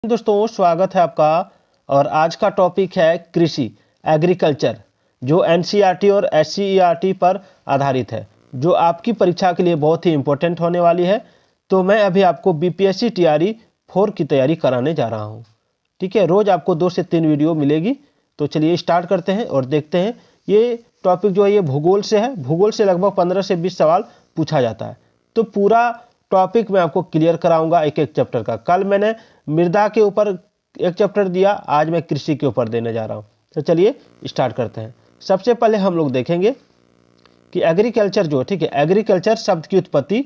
दोस्तों स्वागत है आपका। और आज का टॉपिक है कृषि एग्रीकल्चर, जो एनसीईआरटी और एससीईआरटी पर आधारित है, जो आपकी परीक्षा के लिए बहुत ही इंपॉर्टेंट होने वाली है। तो मैं अभी आपको बीपीएससी टीआरई 4 की तैयारी कराने जा रहा हूं। ठीक है, रोज आपको 2 से 3 वीडियो मिलेगी। तो चलिए स्टार्ट करते हैं और देखते हैं। ये टॉपिक जो है ये भूगोल से है। भूगोल से लगभग 15 से 20 सवाल पूछा जाता है। तो पूरा टॉपिक मैं आपको क्लियर कराऊंगा एक एक चैप्टर का। कल मैंने मृदा के ऊपर एक चैप्टर दिया, आज मैं कृषि के ऊपर देने जा रहा हूं। तो चलिए स्टार्ट करते हैं। सबसे पहले हम लोग देखेंगे कि एग्रीकल्चर जो ठीक है, एग्रीकल्चर शब्द की उत्पत्ति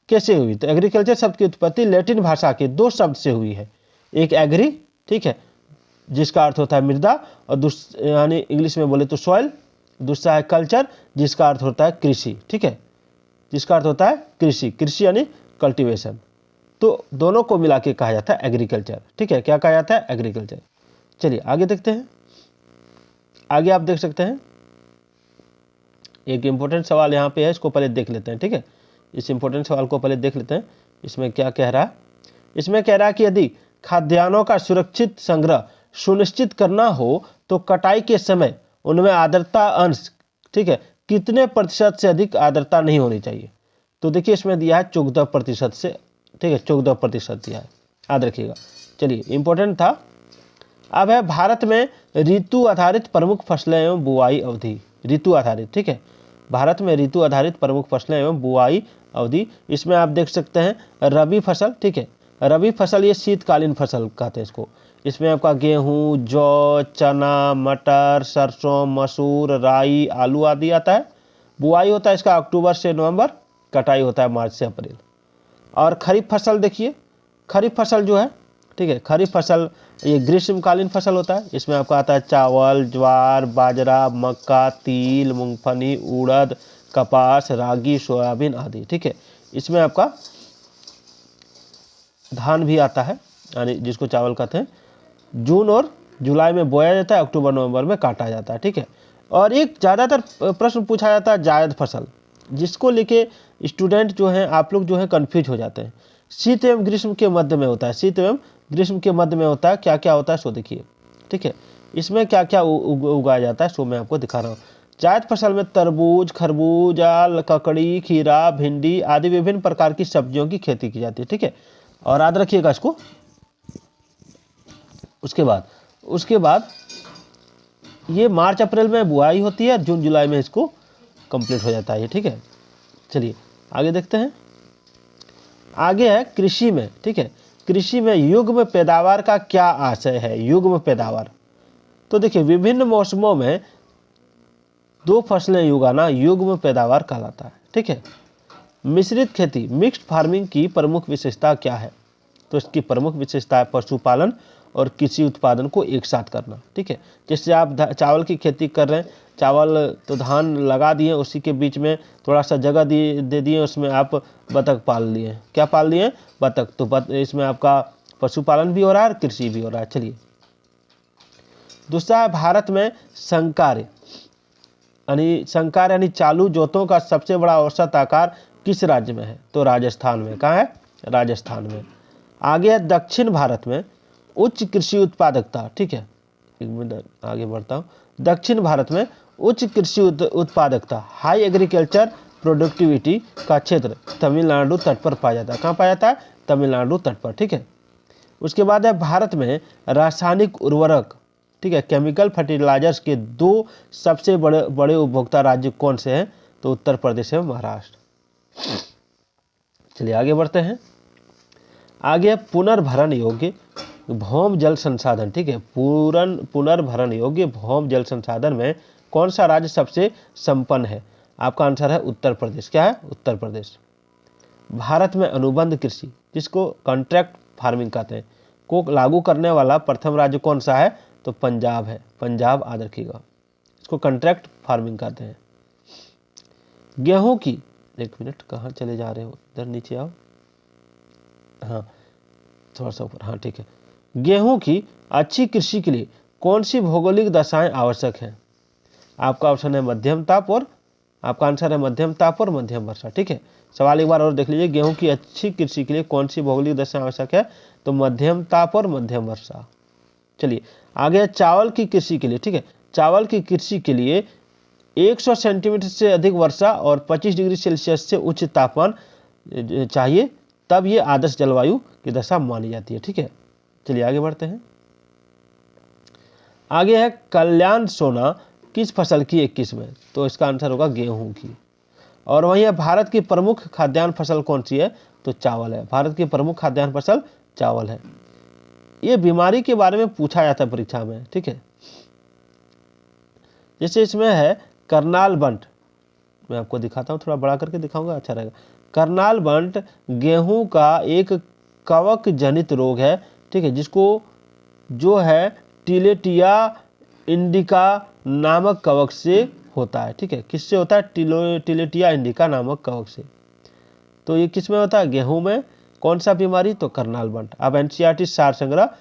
कैसे हुई। तो एग्रीकल्चर शब्द की उत्पत्ति लैटिन भाषा के 2 शब्द से हुई है। एक एग्री, ठीक है, जिसका अर्थ होता है मृदा, और दूसरा यानी इंग्लिश में बोले तो सॉइल। दूसरा है कल्चर, जिसका अर्थ होता है कृषि। ठीक है, जिसका अर्थ होता है कृषि। कृषि यानी कल्टीवेशन। तो दोनों को मिला के कहा जाता है एग्रीकल्चर। ठीक है, क्या कहा जाता है? एग्रीकल्चर। चलिए आगे देखते हैं। आगे आप देख सकते हैं एक इंपॉर्टेंट सवाल यहाँ पे है, इसको पहले देख लेते हैं। ठीक है, इस इंपॉर्टेंट सवाल को पहले देख लेते हैं। इसमें क्या कह रहा है? इसमें कह रहा है कि यदि खाद्यान्नों का सुरक्षित संग्रह सुनिश्चित करना हो तो कटाई के समय उनमें आर्द्रता अंश, ठीक है, कितने प्रतिशत से अधिक आर्द्रता नहीं होनी चाहिए। तो देखिए इसमें दिया है 14% से, ठीक है, 14% दिया है, याद रखिएगा। चलिए इंपॉर्टेंट था। अब है भारत में ऋतु आधारित प्रमुख फसलें एवं बुआई अवधि। ऋतु आधारित, ठीक है, भारत में ऋतु आधारित प्रमुख फसलें एवं बुआई अवधि। इसमें आप देख सकते हैं रबी फसल, ठीक है, रबी फसल ये शीतकालीन फसल कहते हैं इसको। इसमें आपका गेहूं, जौ, चना, मटर, सरसों, मसूर, राई, आलू आदि आता है। बुआई होता है इसका अक्टूबर से नवंबर, कटाई होता है मार्च से अप्रैल। और खरीफ फसल देखिए, खरीफ फसल जो है, ठीक है, खरीफ फसल ये ग्रीष्मकालीन फसल होता है। इसमें आपका आता है चावल, ज्वार, बाजरा, मक्का, तिल, मूंगफली, उड़द, कपास, रागी, सोयाबीन आदि। ठीक है, इसमें आपका धान भी आता है, यानी जिसको चावल कहते हैं। जून और जुलाई में बोया जाता है, अक्टूबर नवंबर में काटा जाता है। ठीक है, और एक ज़्यादातर प्रश्न पूछा जाता है जायद फसल, जिसको लेके स्टूडेंट जो हैं, आप लोग जो है कंफ्यूज हो जाते हैं। शीत एवं ग्रीष्म के मध्य में होता है, शीत एवं ग्रीष्म के मध्य में होता है। क्या क्या होता है सो देखिए। ठीक है, इसमें क्या क्या उगाया जाता है सो मैं आपको दिखा रहा हूँ। जायद फसल में तरबूज, खरबूजा, ककड़ी, खीरा, भिंडी आदि विभिन्न प्रकार की सब्जियों की खेती की जाती है। ठीक है, और याद रखिएगा इसको। उसके बाद ये मार्च अप्रैल में बुआई होती है, जून जुलाई में इसको कंप्लीट हो जाता है। ठीक है, चलिए आगे देखते हैं। आगे है कृषि में, ठीक है, कृषि में युग्म पैदावार का क्या आशय है? युग्म पैदावार, तो देखिए विभिन्न मौसमों में 2 फसलें उगाना युग्म पैदावार कहलाता है। ठीक है, मिश्रित खेती, मिक्स्ड फार्मिंग की प्रमुख विशेषता क्या है? तो इसकी प्रमुख विशेषता है पशुपालन और कृषि उत्पादन को एक साथ करना। ठीक है, जैसे आप चावल की खेती कर रहे हैं, चावल तो धान लगा दिए, उसी के बीच में थोड़ा सा जगह दे दिए, उसमें आप बतख पाल लिए। क्या पाल लिए? बतख। तो इसमें आपका पशुपालन भी हो रहा है और कृषि भी हो रहा है। चलिए दूसरा है भारत में संकार यानी चालू जोतों का सबसे बड़ा औसत आकार किस राज्य में है? तो राजस्थान में। कहाँ है? राजस्थान में। आगे है दक्षिण भारत में उच्च कृषि उत्पादकता। ठीक है, एक मिनट आगे बढ़ता हूँ। दक्षिण भारत में उच्च कृषि उत्पादकता, हाई एग्रीकल्चर प्रोडक्टिविटी का क्षेत्र तमिलनाडु तट पर पाया जाता है। कहाँ पाया जाता है? तमिलनाडु तट पर। ठीक है, उसके बाद है भारत में रासायनिक उर्वरक, ठीक है, केमिकल फर्टिलाइजर्स के 2 सबसे बड़े उपभोक्ता राज्य कौन से हैं? तो उत्तर प्रदेश एवं महाराष्ट्र। चलिए आगे बढ़ते हैं। आगे पुनर्भरण योग्य भौम जल संसाधन। ठीक है, पुनर्भरण योग्य भौम जल संसाधन में कौन सा राज्य सबसे संपन्न है? आपका आंसर है उत्तर प्रदेश। क्या है? उत्तर प्रदेश। भारत में अनुबंध कृषि, जिसको कॉन्ट्रैक्ट फार्मिंग कहते हैं, को लागू करने वाला प्रथम राज्य कौन सा है? तो पंजाब है। पंजाब याद रखिएगा, इसको कॉन्ट्रैक्ट फार्मिंग कहते हैं। गेहूं की, एक मिनट कहाँ चले जा रहे हो, इधर नीचे आओ, हाँ थोड़ा सा ऊपर, हाँ ठीक है। गेहूं की अच्छी कृषि के लिए कौन सी भौगोलिक दशाएं आवश्यक हैं? आपका ऑप्शन है मध्यम ताप और आपका आंसर है मध्यम ताप और मध्यम वर्षा। ठीक है, सवाल एक बार और देख लीजिए, गेहूं की अच्छी कृषि के लिए कौन सी भौगोलिक दशा आवश्यक है? तो मध्यम ताप और मध्यम वर्षा। चलिए आगे है चावल की कृषि के लिए। ठीक है, चावल की कृषि के लिए 100 सेंटीमीटर से अधिक वर्षा और 25 डिग्री सेल्सियस से उच्च तापमान चाहिए, तब ये आदर्श जलवायु की दशा मानी जाती है। ठीक है, चलिए आगे बढ़ते हैं। आगे है कल्याण सोना किस फसल की एक किस्म है? तो इसका आंसर होगा गेहूं की। और वहीं है भारत की प्रमुख खाद्यान्न फसल कौन सी है? तो चावल है। भारत की प्रमुख खाद्यान्न फसल चावल है। ये बीमारी के बारे में पूछा जाता है परीक्षा में। ठीक है, जैसे इसमें है करनाल बंट, मैं आपको दिखाता हूँ, थोड़ा बड़ा करके दिखाऊंगा, अच्छा रहेगा। करनाल बंट गेहूं का एक कवक जनित रोग है। ठीक है, जिसको जो है टिलेटिया इंडिका नामक कवक से होता है। ठीक है, किससे होता है? टिलेटिया इंडिका नामक कवक से। तो ये किस में होता है? गेहूं में। कौन सा बीमारी? तो करनाल बंट। अब एनसीईआरटी सार संग्रह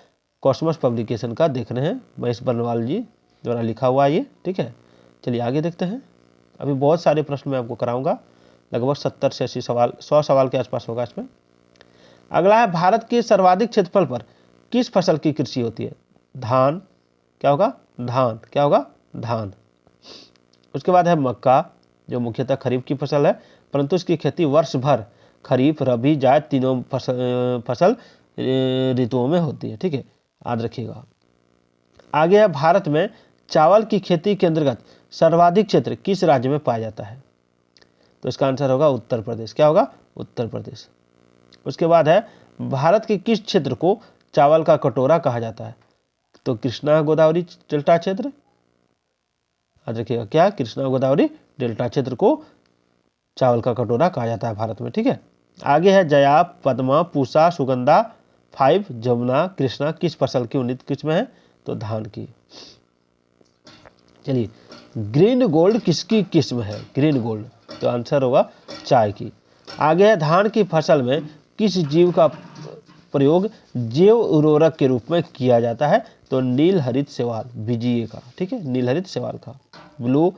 कॉस्मोस पब्लिकेशन का देख रहे हैं, महेश बर्नवाल जी द्वारा लिखा हुआ ये। ठीक है, चलिए आगे देखते हैं। अभी बहुत सारे प्रश्न मैं आपको कराऊंगा, लगभग 70 से 80 सवाल, 100 सवाल के आसपास होगा इसमें। अगला है भारत के सर्वाधिक क्षेत्रफल पर किस फसल की कृषि होती है? धान। क्या होगा? धान। क्या होगा? धान। उसके बाद है मक्का, जो मुख्यतः खरीफ की फसल है, परंतु इसकी खेती वर्ष भर खरीफ, रबी, जायद तीनों फसल ऋतुओं में होती है। ठीक है, याद रखिएगा। आगे है भारत में चावल की खेती के अंतर्गत सर्वाधिक क्षेत्र किस राज्य में पाया जाता है? तो इसका आंसर होगा उत्तर प्रदेश। क्या होगा? उत्तर प्रदेश। उसके बाद है भारत के किस क्षेत्र को चावल का कटोरा कहा जाता है? तो कृष्णा गोदावरी डेल्टा क्षेत्र। याद रखिएगा, क्या? कृष्णा गोदावरी डेल्टा क्षेत्र को चावल का कटोरा कहा जाता है भारत में। ठीक है, आगे है जया, पद्मा, पूसा, सुगंधा 5, जमुना, कृष्णा किस फसल की उन्नत किस्म है? तो धान की। चलिए ग्रीन गोल्ड किसकी किस्म है? ग्रीन गोल्ड, तो आंसर होगा चाय की। आगे है धान की फसल में किस जीव का प्रयोग जैव उर्वरक के रूप में किया जाता है? तो नील हरित शैवाल, बीजीए का। ठीक है, नील हरित शैवाल का, ब्लू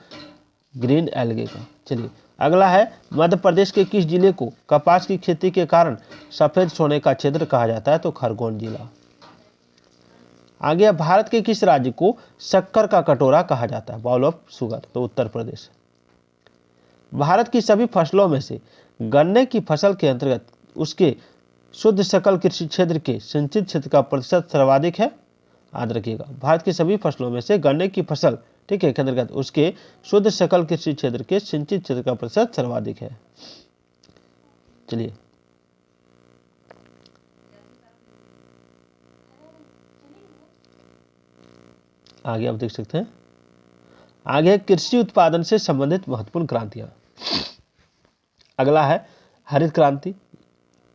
ग्रीन एल्गे का। चलिए अगला है मध्य प्रदेश के किस जिले को कपास की खेती के कारण सफेद सोने का क्षेत्र कहा जाता है? तो खरगोन जिला। आगे भारत के किस राज्य को शक्कर का कटोरा कहा जाता है? बाउल ऑफ शुगर, तो उत्तर प्रदेश। भारत की सभी फसलों में से गन्ने की फसल के अंतर्गत उसके शुद्ध सकल कृषि क्षेत्र के सिंचित क्षेत्र का प्रतिशत सर्वाधिक है। याद रखिएगा, भारत की सभी फसलों में से गन्ने की फसल, ठीक है, के अंतर्गत उसके शुद्ध सकल कृषि क्षेत्र के सिंचित क्षेत्र का प्रतिशत सर्वाधिक है। चलिए आगे आप देख सकते हैं। आगे कृषि उत्पादन से संबंधित महत्वपूर्ण क्रांतियां। अगला है हरित क्रांति।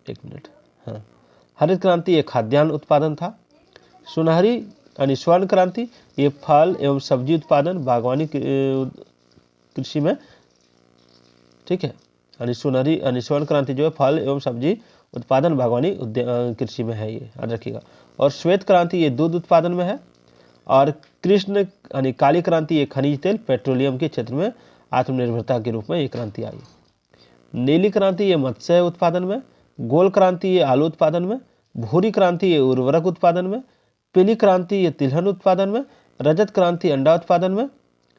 एक मिनट, हाँ, हरित क्रांति एक खाद्यान्न उत्पादन था। सुनहरी यानी स्वर्ण क्रांति ये फल एवं सब्जी उत्पादन बागवानी कृषि में, ठीक है, यानी सुनहरी यानी स्वर्ण क्रांति जो है फल एवं सब्जी उत्पादन बागवानी कृषि में है, ये याद रखिएगा। और श्वेत क्रांति ये दूध उत्पादन में है। और कृष्ण यानी काली क्रांति ये खनिज तेल पेट्रोलियम के क्षेत्र में आत्मनिर्भरता के रूप में ये क्रांति आई। नीली क्रांति ये मत्स्य उत्पादन में। गोल क्रांति ये आलू उत्पादन में। भूरी क्रांति ये उर्वरक उत्पादन में। पीली क्रांति ये तिलहन उत्पादन में। रजत क्रांति अंडा उत्पादन में।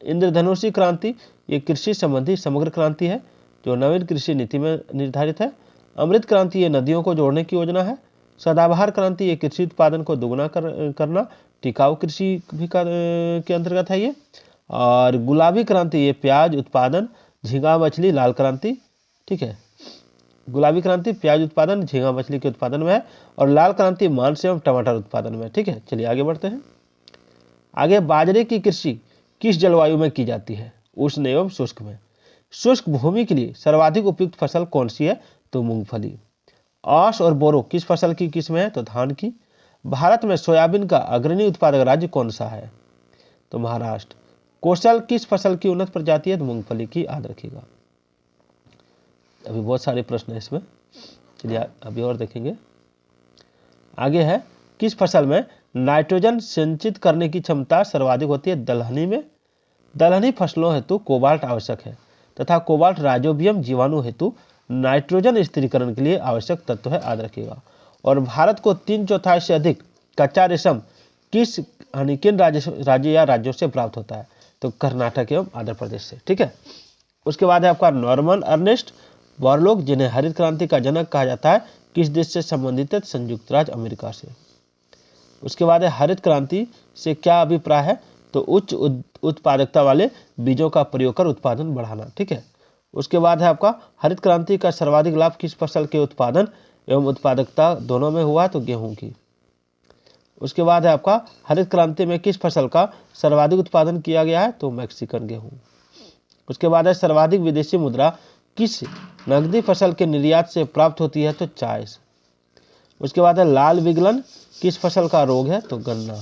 इंद्रधनुषी क्रांति ये कृषि संबंधी समग्र क्रांति है जो नवीन कृषि नीति में निर्धारित है। अमृत क्रांति ये नदियों को जोड़ने की योजना है। सदाबहार क्रांति ये कृषि उत्पादन को दोगुना करना टिकाऊ कृषि भी के अंतर्गत है ये। और गुलाबी क्रांति ये प्याज उत्पादन झींगा मछली लाल क्रांति, ठीक है, गुलाबी क्रांति प्याज उत्पादन झींगा मछली के उत्पादन में है। और लाल क्रांति मांस एवं टमाटर उत्पादन में, ठीक है। चलिए आगे बढ़ते हैं। आगे बाजरे की कृषि किस जलवायु में की जाती है? उष्ण एवं शुष्क में। शुष्क भूमि के लिए सर्वाधिक उपयुक्त फसल कौन सी है? तो मूंगफली। औस और बोरो किस फसल की किस्म है? तो धान की। भारत में सोयाबीन का अग्रणी उत्पादक राज्य कौन सा है? तो महाराष्ट्र। कोसल किस फसल की उन्नत प्रजाति है? तो मूंगफली की, याद रखिएगा। अभी बहुत सारे प्रश्न है इसमें, चलिए अभी और देखेंगे। आगे है किस फसल में नाइट्रोजन संचित करने की क्षमता सर्वाधिक होती है? दलहनी में। दलहनी फसलों हेतु कोबाल्ट आवश्यक है। तथा कोबाल्ट राइजोबियम जीवाणु हेतु नाइट्रोजन स्थिरीकरण के लिए आवश्यक तत्व है, याद रखिएगा। और भारत को 3/4 से अधिक कच्चा रेशम किस किन राज्य या राज्यों से प्राप्त होता है? तो कर्नाटक एवं आंध्र प्रदेश से। ठीक है। उसके बाद है आपका नॉर्मन अर्नेस्ट बोरलॉग, जिन्हें हरित क्रांति का जनक कहा जाता है, किस देश से संबंधित है? संयुक्त राज्य अमेरिका से। उसके बाद है हरित क्रांति से क्या अभिप्राय है? तो उच्च उत्पादकता वाले बीजों का प्रयोग कर उत्पादन बढ़ाना। ठीक है। उसके बाद है आपका हरित क्रांति का सर्वाधिक लाभ किस फसल के उत्पादन एवं उत्पादकता दोनों में हुआ? तो गेहूं की। उसके बाद है आपका हरित क्रांति में किस फसल का सर्वाधिक उत्पादन किया गया है? तो मैक्सिकन गेहूं। उसके बाद है सर्वाधिक विदेशी मुद्रा किस नकदी फसल के निर्यात से प्राप्त होती है? तो चाय। उसके बाद है लाल विगलन किस फसल का रोग है? तो गन्ना।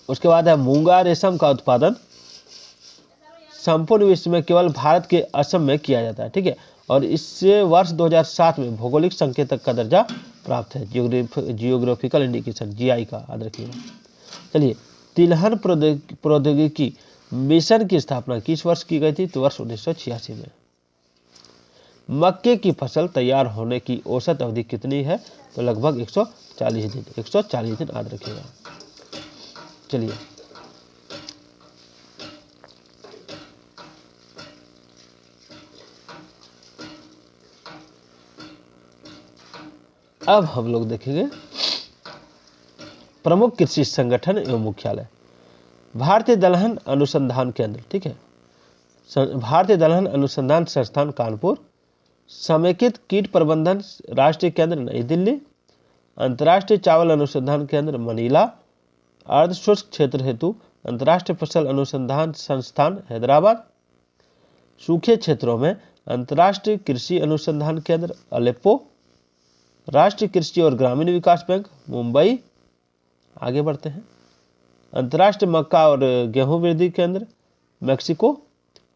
उसके बाद है मूंगा रेशम का उत्पादन संपूर्ण विश्व में केवल भारत के असम में किया जाता है। ठीक है। और इससे वर्ष 2007 में भौगोलिक संकेतक का दर्जा प्राप्त है, जियोग्राफिकल इंडिकेशन GI का, याद रखिएगा। चलिए, तिलहन प्रौद्योगिकी मिशन की स्थापना किस वर्ष की गई थी? तो वर्ष 1986 में। मक्के की फसल तैयार होने की औसत अवधि कितनी है? तो लगभग 140 दिन। 140 दिन, याद रखिएगा। चलिए, अब हम लोग देखेंगे प्रमुख कृषि संगठन एवं मुख्यालय। भारतीय दलहन अनुसंधान केंद्र, ठीक है, भारतीय दलहन अनुसंधान संस्थान कानपुर, समेकित कीट प्रबंधन राष्ट्रीय केंद्र नई दिल्ली, अंतर्राष्ट्रीय चावल अनुसंधान केंद्र मनीला, अर्ध शुष्क क्षेत्र हेतु अंतर्राष्ट्रीय फसल अनुसंधान संस्थान हैदराबाद, सूखे क्षेत्रों में अंतर्राष्ट्रीय कृषि अनुसंधान केंद्र अलेप्पो, राष्ट्रीय कृषि और ग्रामीण विकास बैंक मुंबई। आगे बढ़ते हैं। अंतर्राष्ट्रीय मक्का और गेहूं वृद्धि केंद्र मैक्सिको।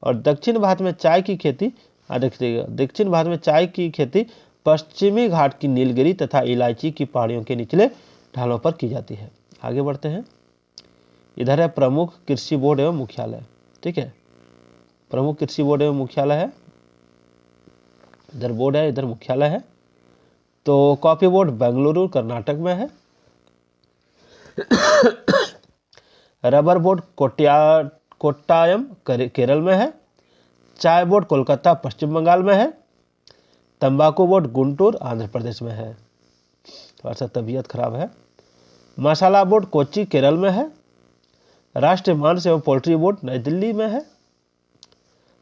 और दक्षिण भारत में चाय की खेती, दक्षिण भारत में चाय की खेती पश्चिमी घाट की नीलगिरी तथा इलायची की पहाड़ियों के निचले ढालों पर की जाती है। आगे बढ़ते हैं। इधर है प्रमुख कृषि बोर्ड एवं मुख्यालय। ठीक है, प्रमुख कृषि बोर्ड एवं मुख्यालय है, इधर बोर्ड है, इधर मुख्यालय है। तो कॉफी बोर्ड बेंगलुरु कर्नाटक में है। रबर बोर्ड कोट्टायम केरल में है। चाय बोर्ड कोलकाता पश्चिम बंगाल में है। तंबाकू बोर्ड गुंटूर आंध्र प्रदेश में है। थोड़ा सा तबीयत खराब है। मसाला बोर्ड कोच्चि केरल में है। राष्ट्रीय मांस एवं पोल्ट्री बोर्ड नई दिल्ली में है।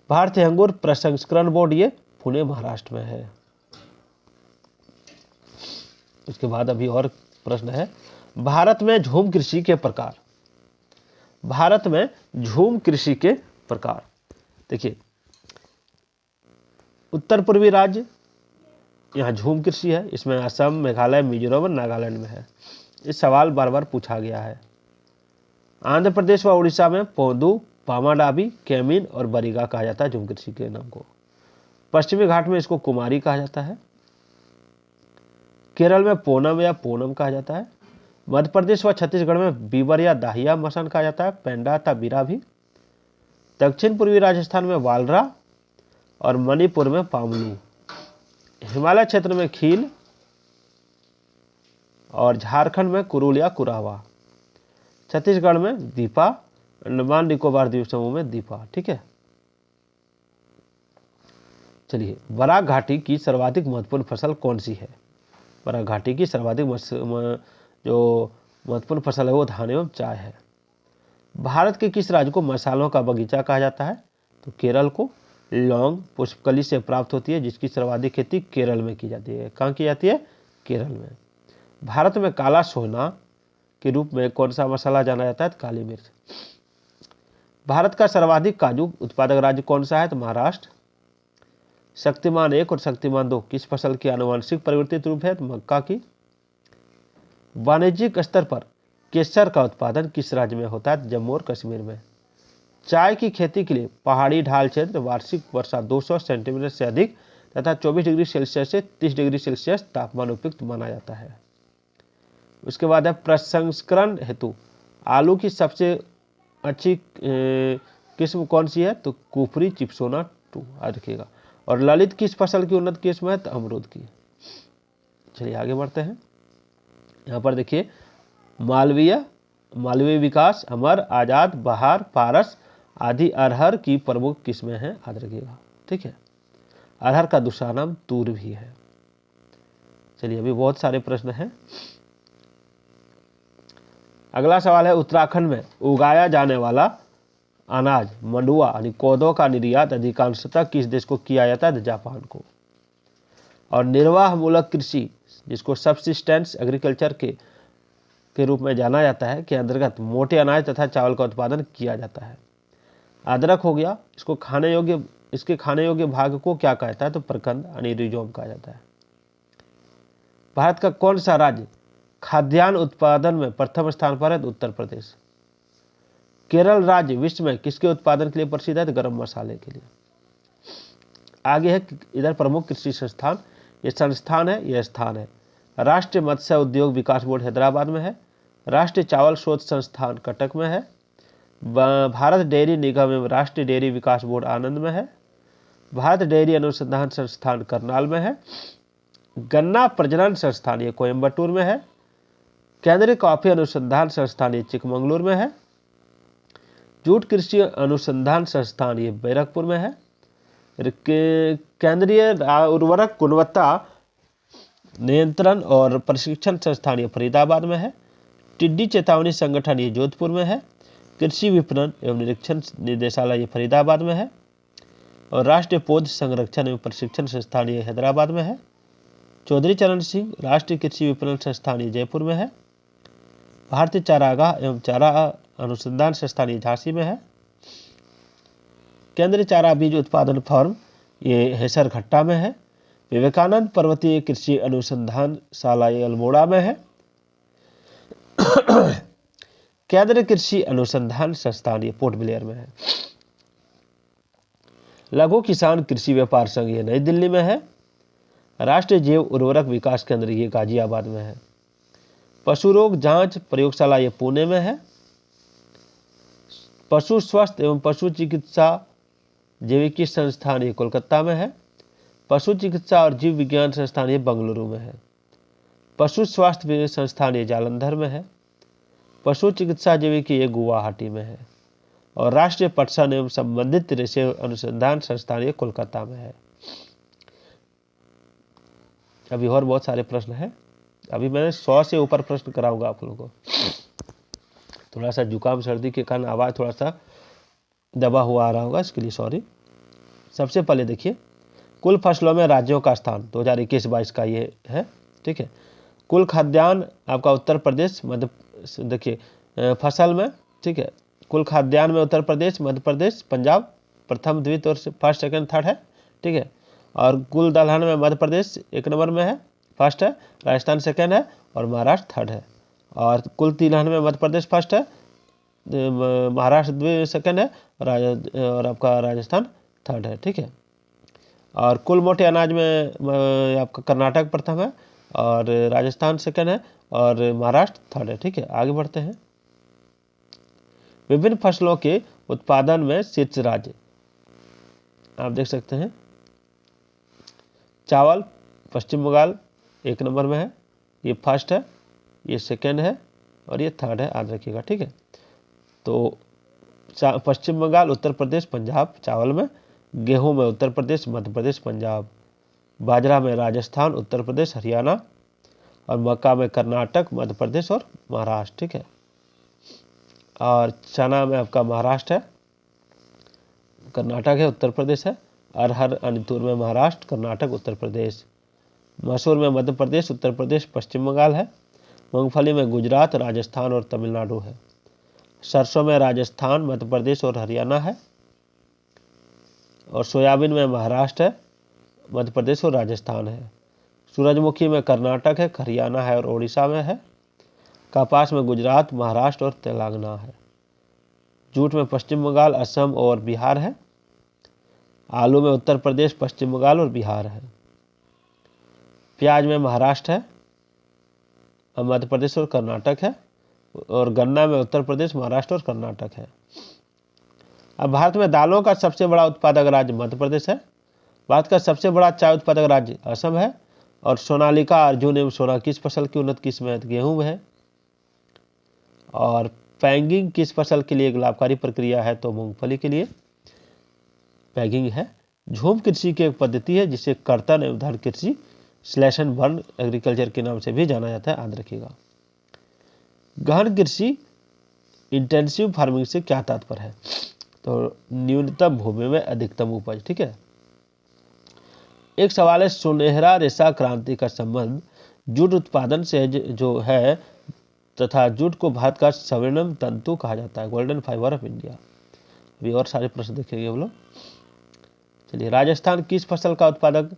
भारतीय अंगूर प्रसंस्करण बोर्ड ये पुणे महाराष्ट्र में है। उसके बाद अभी और प्रश्न है, भारत में झूम कृषि के प्रकार। भारत में झूम कृषि के प्रकार देखिए, उत्तर पूर्वी राज्य यहाँ झूम कृषि है, इसमें असम, मेघालय, मिजोरम और नागालैंड में है। इस सवाल बार बार पूछा गया है। आंध्र प्रदेश व उड़ीसा में पौंदू, पामाडाबी, कैमिन और बरिगा कहा जाता है झूम कृषि के नाम को। पश्चिमी घाट में इसको कुमारी कहा जाता है। केरल में पोनम या पूनम कहा जाता है। मध्य प्रदेश व छत्तीसगढ़ में बीबर या दाहिया मसान कहा जाता है, पेंडा था बीरा भी। दक्षिण पूर्वी राजस्थान में वालरा और मणिपुर में पामलू। हिमालय क्षेत्र में खील और झारखंड में कुरुल या कुरावा। छत्तीसगढ़ में दीपा, अंडमान निकोबार द्वीप समूह में दीपा। ठीक है, चलिए, बराक घाटी की सर्वाधिक महत्वपूर्ण फसल कौन सी है? बराक घाटी की सर्वाधिक जो महत्वपूर्ण फसल है वो धान एवं चाय है। भारत के किस राज्य को मसालों का बगीचा कहा जाता है? तो केरल को। लौंग पुष्पकली से प्राप्त होती है, जिसकी सर्वाधिक खेती केरल में की जाती है। कहाँ की जाती है? केरल में। भारत में काला सोना के रूप में कौन सा मसाला जाना जाता है? काली मिर्च। भारत का सर्वाधिक काजू उत्पादक राज्य कौन सा है? तो महाराष्ट्र। शक्तिमान 1 और शक्तिमान 2 किस फसल की आनुवंशिक परिवर्तित रूप है? तो मक्का की। वाणिज्यिक स्तर पर केसर का उत्पादन किस राज्य में होता है? जम्मू और कश्मीर में। चाय की खेती के लिए पहाड़ी ढाल क्षेत्र वार्षिक वर्षा 200 सेंटीमीटर से अधिक तथा 24 डिग्री सेल्सियस से 30 डिग्री सेल्सियस तापमान उपयुक्त माना जाता है। उसके बाद है प्रसंस्करण हेतु आलू की सबसे अच्छी किस्म कौन सी है? तो कुफरी चिप्सोना 2 याद रखिएगा। और ललित किस फसल की उन्नत किस्म है? तो अमरूद की। चलिए आगे बढ़ते हैं। यहाँ पर देखिए मालवीय विकास, अमर, आजाद, बहार, पारस आदि अरहर की प्रमुख किस्में हैं, याद रखिएगा। ठीक है, अरहर का दूसरा नाम तूर भी है। चलिए अभी बहुत सारे प्रश्न हैं। अगला सवाल है, उत्तराखंड में उगाया जाने वाला अनाज मंडुआ यानी कोदो का निर्यात अधिकांशतः किस देश को किया जाता है? तो जापान को। और निर्वाह मूलक कृषि जिसको सब्सिस्टेंस एग्रीकल्चर के रूप में जाना जाता है के अंतर्गत मोटे अनाज तथा चावल का उत्पादन किया जाता है। अदरक हो गया, इसके खाने योग्य भाग को क्या कहता है? तो प्रकंद यानी रिजोम कहा जाता है। भारत का कौन सा राज्य खाद्यान्न उत्पादन में प्रथम स्थान पर है? तो उत्तर प्रदेश। केरल राज्य विश्व में किसके उत्पादन के लिए प्रसिद्ध है? तो गरम मसाले के लिए। आगे है इधर प्रमुख कृषि संस्थान, ये संस्थान है, ये स्थान है। राष्ट्रीय मत्स्य उद्योग विकास बोर्ड हैदराबाद में है। राष्ट्रीय चावल शोध संस्थान कटक में है। भारत डेयरी निगम एवं राष्ट्रीय डेयरी विकास बोर्ड आनंद में है। भारत डेयरी अनुसंधान संस्थान करनाल में है। गन्ना प्रजनन संस्थान ये कोयम्बटूर में है। केंद्रीय कॉफी अनुसंधान संस्थान ये चिकमंगलूर में है। जूट कृषि अनुसंधान संस्थान ये बैरकपुर में है। केंद्रीय उर्वरक गुणवत्ता नियंत्रण और प्रशिक्षण संस्थान ये फरीदाबाद में है। टिड्डी चेतावनी संगठन ये जोधपुर में है। कृषि विपणन एवं निरीक्षण निदेशालय ये फरीदाबाद में है। और राष्ट्रीय पौध संरक्षण एवं प्रशिक्षण संस्थान ये हैदराबाद में है। चौधरी चरण सिंह राष्ट्रीय कृषि विपणन संस्थान ये जयपुर में है। भारतीय चारागाह एवं चारा अनुसंधान संस्थान ये झांसी में है। केंद्रीय चारा बीज उत्पादन फर्म ये हेसरघट्टा में है। विवेकानंद पर्वतीय कृषि अनुसंधान शाला ये अल्मोड़ा में है। केंद्रीय कृषि अनुसंधान संस्थान ये पोर्ट ब्लेयर में है। लघु किसान कृषि व्यापार संघ ये नई दिल्ली में है। राष्ट्रीय जैव उर्वरक विकास केंद्र ये गाजियाबाद में है। पशु रोग जांच प्रयोगशाला ये पुणे में है। पशु स्वास्थ्य एवं पशु चिकित्सा जैविकी संस्थान ये कोलकाता में है। पशु चिकित्सा और जीव विज्ञान संस्थान ये बेंगलुरु में है। पशु स्वास्थ्य संस्थान ये जालंधर में है। पशु चिकित्सा जैविकी ये गुवाहाटी में है। और राष्ट्रीय पटसन एवं संबंधित रेशे अनुसंधान संस्थान ये कोलकाता में है। अभी और बहुत सारे प्रश्न हैं। अभी मैंने 100 से ऊपर प्रश्न कराऊंगा आप लोगों को। थोड़ा सा जुकाम सर्दी के कारण आवाज़ थोड़ा सा दबा हुआ आ रहा होगा, इसके लिए सॉरी। सबसे पहले देखिए कुल फसलों में राज्यों का स्थान 2021-22 का ये है। ठीक है, कुल खाद्यान्न आपका उत्तर प्रदेश मध्य, देखिए फसल में, ठीक है, कुल खाद्यान्न में उत्तर प्रदेश, मध्य प्रदेश, पंजाब प्रथम द्वितीय और फर्स्ट सेकंड थर्ड है। ठीक है, और कुल दलहन में मध्य प्रदेश 1 नंबर में है, फर्स्ट है। राजस्थान सेकंड है और महाराष्ट्र थर्ड है। और कुल तिलहन में मध्य प्रदेश फर्स्ट है, महाराष्ट्र सेकंड है और आपका राजस्थान थर्ड है। ठीक है, और कुल मोटे अनाज में आपका कर्नाटक प्रथम है और राजस्थान सेकंड है और महाराष्ट्र थर्ड है। ठीक है, आगे बढ़ते हैं। विभिन्न फसलों के उत्पादन में शीर्ष राज्य आप देख सकते हैं। चावल पश्चिम बंगाल 1 नंबर में है, ये फर्स्ट है, ये सेकंड है और ये थर्ड है, याद रखिएगा। ठीक है, तो पश्चिम बंगाल, उत्तर प्रदेश, पंजाब चावल में। गेहूं में उत्तर प्रदेश, मध्य प्रदेश, पंजाब। बाजरा में राजस्थान, उत्तर प्रदेश, हरियाणा। और मक्का में कर्नाटक, मध्य प्रदेश और महाराष्ट्र। ठीक है, और चना में आपका महाराष्ट्र है, कर्नाटक है, उत्तर प्रदेश है। अरहर अनितूर में महाराष्ट्र, कर्नाटक, उत्तर प्रदेश। मसूर में मध्य प्रदेश, उत्तर प्रदेश, पश्चिम बंगाल है। मूंगफली में गुजरात, राजस्थान और तमिलनाडु है। सरसों में राजस्थान, मध्य प्रदेश और हरियाणा है। और सोयाबीन में महाराष्ट्र है, मध्य प्रदेश और राजस्थान है। सूरजमुखी में कर्नाटक है, हरियाणा है और ओडिशा में है। कपास में गुजरात, महाराष्ट्र और तेलंगाना है। जूट में पश्चिम बंगाल, असम और बिहार है। आलू में उत्तर प्रदेश, पश्चिम बंगाल और बिहार है। प्याज में महाराष्ट्र है, मध्य प्रदेश और कर्नाटक है। और गन्ना में उत्तर प्रदेश, महाराष्ट्र और कर्नाटक है। अब भारत में दालों का सबसे बड़ा उत्पादक राज्य मध्य प्रदेश है। भारत का सबसे बड़ा चाय उत्पादक राज्य असम है। और सोनालिका, अर्जुन एवं सोना किस फसल की उन्नत किस्म है? गेहूं है। और पैगिंग किस फसल के लिए एक लाभकारी प्रक्रिया है? तो मूंगफली के लिए पैगिंग है। झूम कृषि की एक पद्धति है जिसे कर्तन एवं धन कृषि स्लैशन बर्न एग्रीकल्चर के नाम से भी जाना जाता है, याद रखिएगा। गहन कृषि इंटेंसिव फार्मिंग से क्या तात्पर्य है? तो न्यूनतम भूमि में अधिकतम उपज। ठीक है। एक सवाल है, सुनहरा रेशा क्रांति का संबंध जूट उत्पादन से जो है तथा जूट को भारत का स्वर्णिम तंतु कहा जाता है, गोल्डन फाइबर ऑफ इंडिया। अभी और सारे प्रश्न देखेंगे हम लोग। चलिए, राजस्थान किस फसल का उत्पादक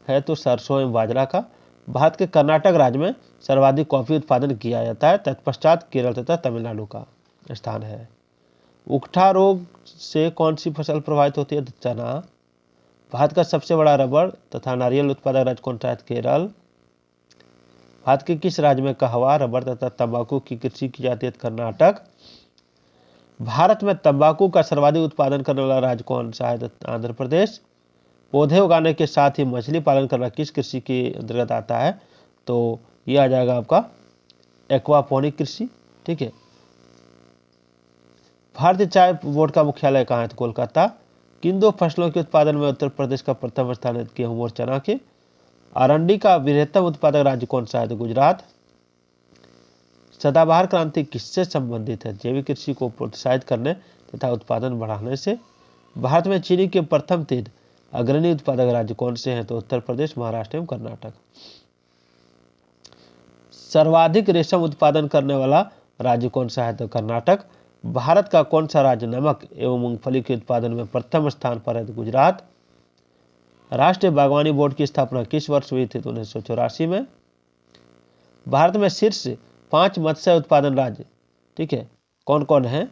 है? तो सरसों एवं बाजरा का। भारत के कर्नाटक राज्य में सर्वाधिक कॉफी उत्पादन किया जाता है, तत्पश्चात केरल तथा तमिलनाडु का स्थान है। उकठा रोग से कौन सी फसल प्रभावित होती है? तो चना। भारत का सबसे बड़ा रबड़ तथा नारियल उत्पादक राज्य कौन सा है? केरल। भारत के किस राज्य में कहवा, रबड़ तथा तंबाकू की कृषि की जाती है? कर्नाटक। भारत में तंबाकू का सर्वाधिक उत्पादन करने वाला राज्य कौन सा है? तो आंध्र प्रदेश। पौधे उगाने के साथ ही मछली पालन करना किस कृषि के अंतर्गत आता है? तो ये आ जाएगा आपका एक्वापोनिक कृषि। ठीक है। भारतीय चाय बोर्ड का मुख्यालय कहाँ है? तो कोलकाता। किन दो फसलों के उत्पादन में उत्तर प्रदेश का प्रथम स्थान है? गेहूं और चना के। अरंडी का बृहत्तम उत्पादक राज्य कौन सा है? तो गुजरात। सदाबहार क्रांति किससे संबंधित है? जैविक कृषि को प्रोत्साहित करने तथा उत्पादन बढ़ाने से। भारत में चीनी के प्रथम 3 अग्रणी उत्पादक राज्य कौन से हैं? तो उत्तर प्रदेश, महाराष्ट्र एवं कर्नाटक। सर्वाधिक रेशम उत्पादन करने वाला राज्य कौन सा है? तो कर्नाटक। भारत का कौन सा राज्य नमक एवं मूंगफली के उत्पादन में प्रथम स्थान पर है? तो गुजरात। राष्ट्रीय बागवानी बोर्ड की स्थापना किस वर्ष हुई थी? तो 1984 में। भारत में शीर्ष 5 मत्स्य उत्पादन राज्य, ठीक है, कौन कौन है?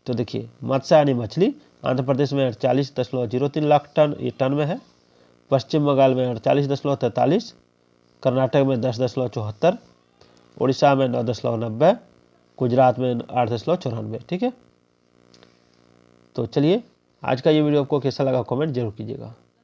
तो देखिए, मत्स्य यानी मछली, आंध्र प्रदेश में 48.03 लाख टन, ये टन में है। पश्चिम बंगाल में 48.43, कर्नाटक में 10.74, उड़ीसा में 9.90, गुजरात में 8.94। ठीक है। तो चलिए, आज का ये वीडियो आपको कैसा लगा कमेंट जरूर कीजिएगा।